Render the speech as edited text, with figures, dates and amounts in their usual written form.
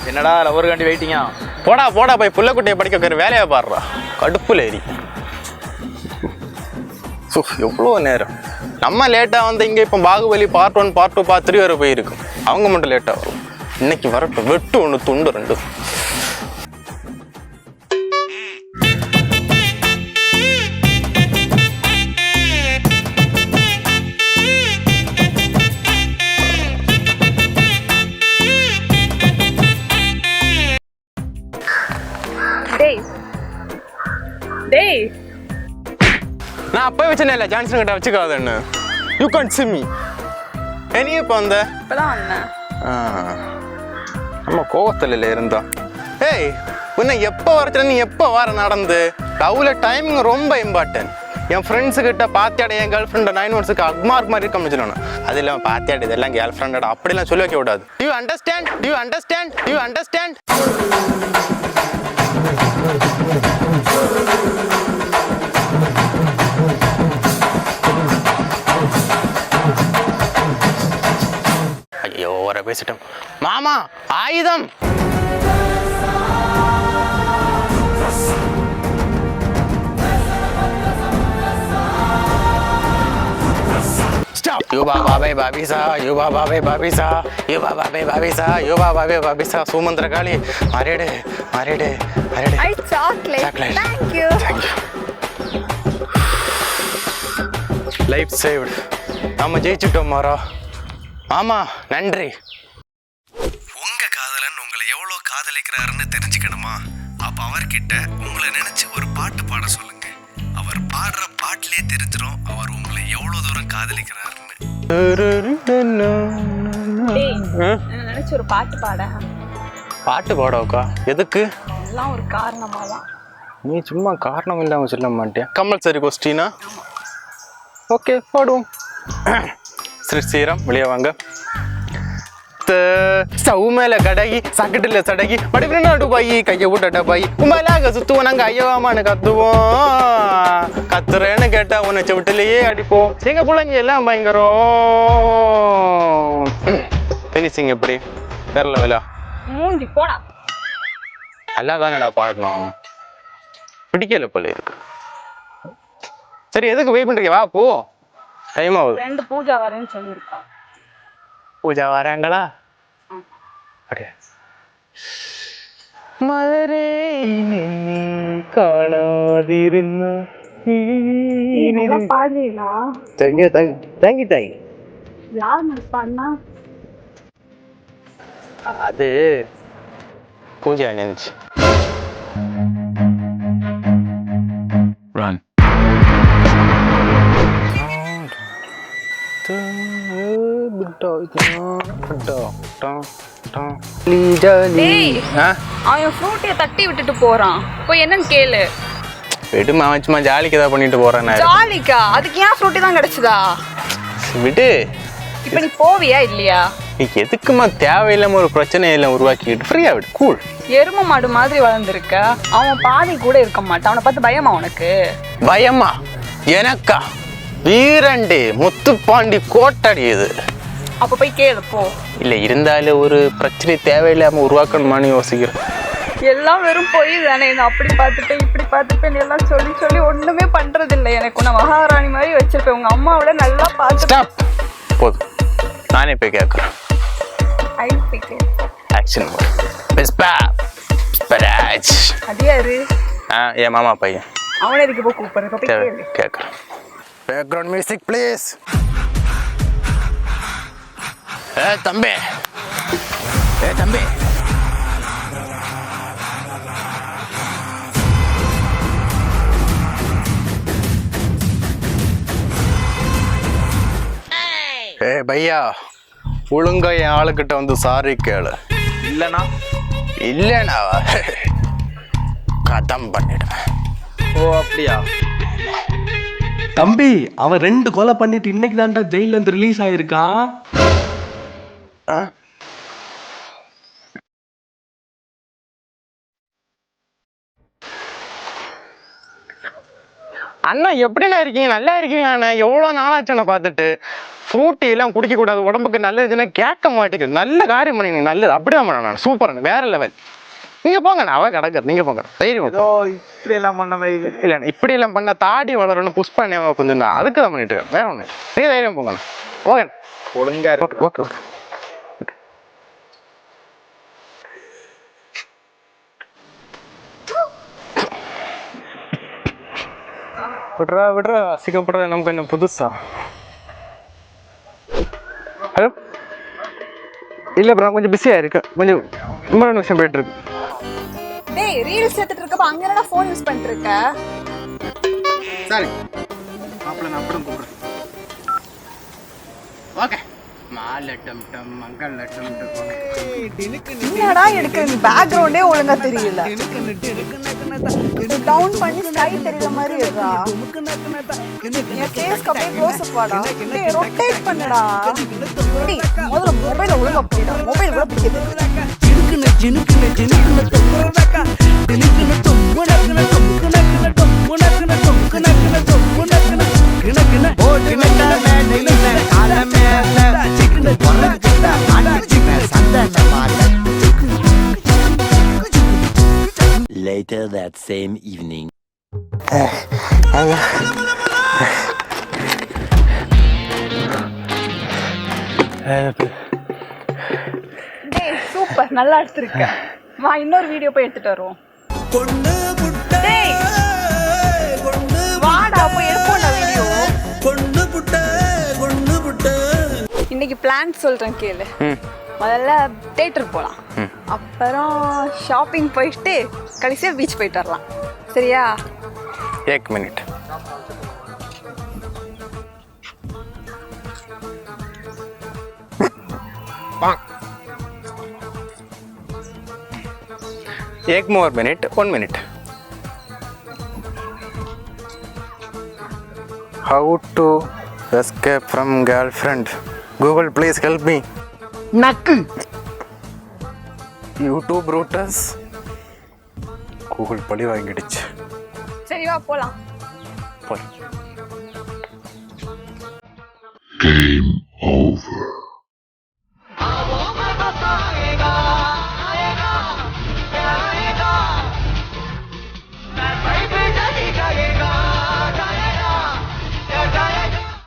என்னடா லவர் காண்டி வெயிட்டிங்கா? போடா போடா போய் புள்ளக்குட்டியை படிக்க வைக்கிற வேலையை பாடுறா. கடுப்புல ஏறி எவ்வளோ நேரம் நம்ம லேட்டாக வந்து இங்கே இப்போ பாகுபலி பார்ட் 1 பார்ட் 2 பார்ட் 3 வரை போயிருக்கும். அவங்க மட்டும் லேட்டாக வரும். இன்னைக்கு வரட்டும், வெட்டு ஒன்று துண்டு 2. நான் அப்போ வச்சேன் இல்லை ஜான்சன் கிட்ட வச்சுக்காதன்னு. You can't see me. நீ இப்போ வந்த? இப்பதான் வந்தேன். நம்ம கோவத்தில் இருந்தோம். ஏய் உன்னை எப்போ வரச்சுன்னா நீ எப்போ வர நடந்து லவ்ல டைமிங் ரொம்ப இம்பார்ட்டன்ட். என் ஃப்ரெண்ட்ஸுக்கிட்ட பாத்தியாட என் கேர்ள் ஃப்ரெண்டை 9 monthsக்கு அக்மார்க் மாதிரி இருக்க சொல்லணும். அது இல்லாமல் பாத்தியாட இதெல்லாம் கேர்ள் ஃப்ரெண்டோட அப்படிலாம் சொல்லி வைக்க விடாது. To you understand? To you understand? To you understand? ஐயோ வர பேசிட்டோம். மாமா ஆயுதம். युवा बाबे बाबीसा युवा बाबे बाबीसा युवा बाबे बाबीसा युवा बाबे बाबीसा सुमंत्र काली मारेडे मारेडे मारेडे I chocolate. Thank you. Life saved. நம்ம ஜெயிச்சிட்டோம் மாறா. மாமா நன்றி. உங்க காதலன் உங்களை எவ்வளோ காதலிக்கிறாருன்னு தெரிஞ்சுக்கணுமா? அப்ப அவர்கிட்ட உங்களை நினைச்சு ஒரு பாட்டு பாட சொல்லுங்க. அவர் பாடுற பாட்டிலே தெரிஞ்சிடும் அவர் உங்களை எவ்வளவு தூரம் காதலிக்கிறாருன்னு. நினைச்சு ஒரு பாட்டு பாட. பாட்டு பாடோக்கா? எதுக்கு? எல்லாம் ஒரு காரணமா தான். நீ சும்மா காரணம் இல்லாம சொல்ல மாட்டியா? கம்பல்சரி கொஸ்டினா? ஓகே பாடுவோம். ஸ்ரீராம் வெளியே வாங்க. ஸ்டவ் மேல கடகி சக்கட்டுல சடகி படிப்பு பாயி கையை விட்டட பாயி உண்மையிலாக சுத்துவோம். நாங்க ஐயவாமான்னு கத்துவோம். கத்துறேன்னு கேட்டா உன்னை செவிட்டிலேயே அடிப்போம். எங்க பிள்ளைங்க எல்லாம் பயங்கரம். பெனிசிங் எப்படி வேற லெவலா? மூஞ்சி போடா. நல்லா தானடா பாடணும். பிடிக்கல போல இருக்கு. சரி எதுக்கு வெயிட் பண்றீங்க? வா போ, டைம் ஆகுது. ரெண்டு பூஜா வரேன்னு சொல்லியிருக்கான். பூஜா வராங்களா? மலரே காணாதிருந்த பாடுறீங்களா? தேங்கி தாய் யார் நடிப்பான்னா? அது பூஜா நினைச்சு. Run. அவன் ஃப்ரூட்டியை தட்டி விட்டுட்டு போறான். போய் என்னன்னு கேளு. விடு மாமா, சும்மா ஜாலிக்கு ஏதாவது பண்ணிட்டு போறேன். ஜாலிக்கா? அதுக்கு ஏன் ஃப்ரூட்டி தான் கிடைச்சதா? விடு. இப்ப நீ போவியா இல்லையா? நீ எதுக்குமா தேவையில்லாம ஒரு பிரச்சனையில உருவாக்கிட்டு ஃப்ரீயா விடு. கூல். எரும மாடு மாதிரி வளர்ந்துருக்க. அவன் பாதி கூட இருக்க மாட்டான். அவனை பார்த்து பயமா உனக்கு? பயமா எனக்கா? வீரண்டி முத்துப்பாண்டி கோட்டடி இது. அப்ப போய் கேளு போ. இல்ல இருந்தாலும் ஒரு பிரச்சனை தேவையில்லாம உருவாக்கணுமான்னு யோசிக்கிறேன். எல்லாம் வெறும் பொய் தானே. நான் அப்படி பார்த்துப்பேன் இப்படி பார்த்துப்பேன் எல்லாம் சொல்லி சொல்லி ஒண்ணுமே பண்றது இல்லை. எனக்கு நான் மகாராணி மாதிரி வச்சிருப்பேன். உங்க அம்மாவோட நல்லா பார்த்து. போதும், நானே போய் கேட்கறேன். ஆக்ஷன் அது யாரு? என் மாமா பையன். அவனை எதுக்கு போய் கூப்பிடுறேன்? கேட்கறேன். Background music please. தம்பி தம்பி பையா ஒழுங்கா என் ஆளுக்கிட்ட வந்து சாரி கேளு. இல்லனா இல்லைனா கதம் பண்ணிடுவேன். ஓ அப்படியா? தம்பி அவன் 2 கொலை பண்ணிட்டு இன்னைக்கு தான்டா ஜெயில இருந்து ரிலீஸ் ஆயிருக்கான். அண்ணா எப்படிண்ணா இருக்கீங்க? நல்லா இருக்கீங்க அண்ணா. எவ்வளோ நாளாச்சுண்ணா பார்த்துட்டு. ஃப்ரூட்டி எல்லாம் குடிக்கக்கூடாது, உடம்புக்கு நல்லதுன்னு கேட்க மாட்டேங்குது. நல்ல காரியம் பண்ணீங்க, நல்லது. அப்படிதான் பண்ண நான் சூப்பர், வேற லெவல். நீங்கள் போங்க, நான் அவ கிடக்குறது, நீங்கள் போங்க. தைரியம் ஏதோ இப்படி எல்லாம் பண்ண மாதிரி இல்லை, இப்படி எல்லாம் பண்ண தாடி வளரணும் புஷ் பண்ண கொஞ்சம் தான், அதுக்கு தான் பண்ணிட்டு வேற ஒன்று. நீங்கள் தைரியம் போங்க. ஓகே ஒழுங்கா ஓகே ஓகே ஓகே. விட்றா சிக்கப்படுற நமக்கு கொஞ்சம் புதுசா. ஹலோ, இல்லை ப்ரோ, கொஞ்சம் பிஸியாக இருக்கு, கொஞ்சம் ரொம்ப நிமிஷம் போயிட்டு இருக்கு. டேய் ரீல்ஸ் எடுத்துட்டு இருக்கப்ப அங்க என்னடா ஃபோன் யூஸ் பண்ணிட்டு இருக்க? சரி மாப்பிள்ள, நான் அப்புறம் கூப்பிடுறேன். ஓகே. மாலட்டம் டம் மங்களட்டம் என்னடா எடுக்க நீ பேக்ரவுண்டே ஒழுங்கா தெரியல. டவுன் பண்ணி ஸ்கை தெரியற மாதிரி இருக்கா? என் ஃபேஸ்க்கு அப்படியே க்ளோஸ் அப் வாடா. டேய் ரொட்டேட் பண்ணுடா. டேய் முதல்ல மொபைல ஒழுங்கா போடா. மொபைல் கூட பிடிக்குது. Later that same evening. டேய் சூப்பர், நல்லா எடுத்துருக்க. வா இன்னொரு வீடியோ போய் எடுத்துட்டு வருவோம். டேய் வாடா போய் எடுப்போம்டா வீடியோ. இன்னைக்கு பிளான் சொல்றேன் கேளு. முதல்ல தேட்டருக்கு போகலாம், அப்புறம் ஷாப்பிங் போயிட்டு கடைசியாக பீச் போயிட்டு வரலாம். சரியா? 1 मिनट. एक more minute, 1 minute. How to escape from girlfriend? Google, please help me. நக்கு YouTube routers. Google பழி வாங்கிடுச்சு. சரி வா போகலாம். போய். Game